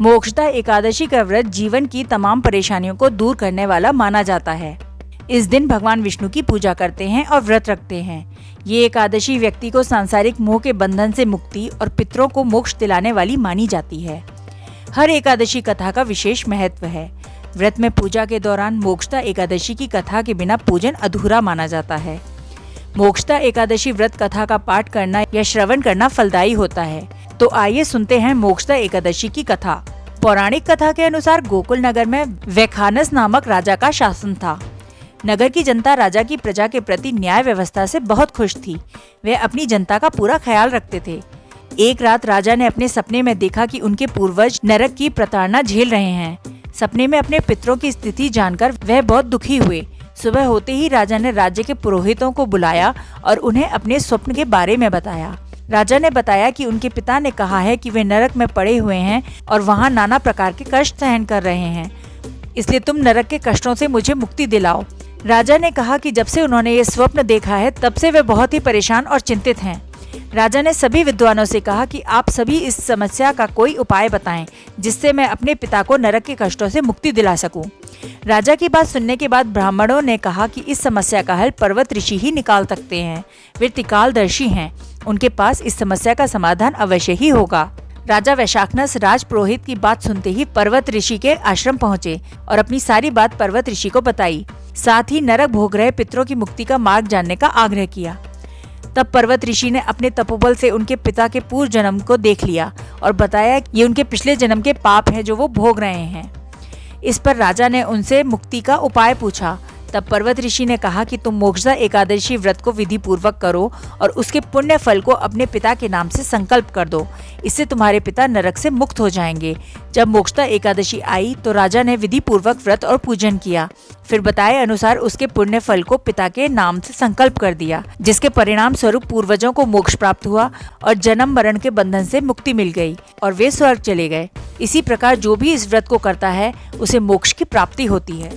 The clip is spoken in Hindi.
मोक्षदा एकादशी का व्रत जीवन की तमाम परेशानियों को दूर करने वाला माना जाता है। इस दिन भगवान विष्णु की पूजा करते हैं और व्रत रखते हैं। ये एकादशी व्यक्ति को सांसारिक मोह के बंधन से मुक्ति और पितरों को मोक्ष दिलाने वाली मानी जाती है। हर एकादशी कथा का विशेष महत्व है। व्रत में पूजा के दौरान मोक्षदा एकादशी की कथा के बिना पूजन अधूरा माना जाता है। मोक्षदा एकादशी व्रत कथा का पाठ करना या श्रवण करना फलदायी होता है। तो आइए सुनते हैं मोक्षदा एकादशी की कथा। पौराणिक कथा के अनुसार गोकुल नगर में वैखानस नामक राजा का शासन था। नगर की जनता राजा की प्रजा के प्रति न्याय व्यवस्था से बहुत खुश थी। वे अपनी जनता का पूरा ख्याल रखते थे। एक रात राजा ने अपने सपने में देखा कि उनके पूर्वज नरक की प्रताड़ना झेल रहे हैं। सपने में अपने पितरों की स्थिति जानकर वह बहुत दुखी हुए। सुबह होते ही राजा ने राज्य के पुरोहितों को बुलाया और उन्हें अपने स्वप्न के बारे में बताया। राजा ने बताया कि उनके पिता ने कहा है कि वे नरक में पड़े हुए हैं और वहां नाना प्रकार के कष्ट सहन कर रहे हैं, इसलिए तुम नरक के कष्टों से मुझे मुक्ति दिलाओ। राजा ने कहा कि जब से उन्होंने ये स्वप्न देखा है तब से वे बहुत ही परेशान और चिंतित हैं। राजा ने सभी विद्वानों से कहा कि आप सभी इस समस्या का कोई उपाय बताएं जिससे मैं अपने पिता को नरक के कष्टों से मुक्ति दिला सकूं। राजा की बात सुनने के बाद ब्राह्मणों ने कहा कि इस समस्या का हल पर्वत ऋषि ही निकाल सकते हैं। वे त्रिकालदर्शी हैं, उनके पास इस समस्या का समाधान अवश्य ही होगा। राजा वैशाखनस राज पुरोहित की बात सुनते ही पर्वत ऋषि के आश्रम पहुँचे और अपनी सारी बात पर्वत ऋषि को बताई। साथ ही नरक भोग रहे पितरों की मुक्ति का मार्ग जानने का आग्रह किया। तब पर्वत ऋषि ने अपने तपोबल से उनके पिता के पूर्व जन्म को देख लिया और बताया कि ये उनके पिछले जन्म के पाप हैं जो वो भोग रहे हैं। इस पर राजा ने उनसे मुक्ति का उपाय पूछा। तब पर्वत ऋषि ने कहा कि तुम मोक्षदा एकादशी व्रत को विधि पूर्वक करो और उसके पुण्य फल को अपने पिता के नाम से संकल्प कर दो। इससे तुम्हारे पिता नरक से मुक्त हो जाएंगे। जब मोक्षदा एकादशी आई तो राजा ने विधि पूर्वक व्रत और पूजन किया। फिर बताए अनुसार उसके पुण्य फल को पिता के नाम से संकल्प कर दिया, जिसके परिणाम स्वरूप पूर्वजों को मोक्ष प्राप्त हुआ और जन्म मरण के बंधन से मुक्ति मिल गई और वे स्वर्ग चले गए। इसी प्रकार जो भी इस व्रत को करता है उसे मोक्ष की प्राप्ति होती है।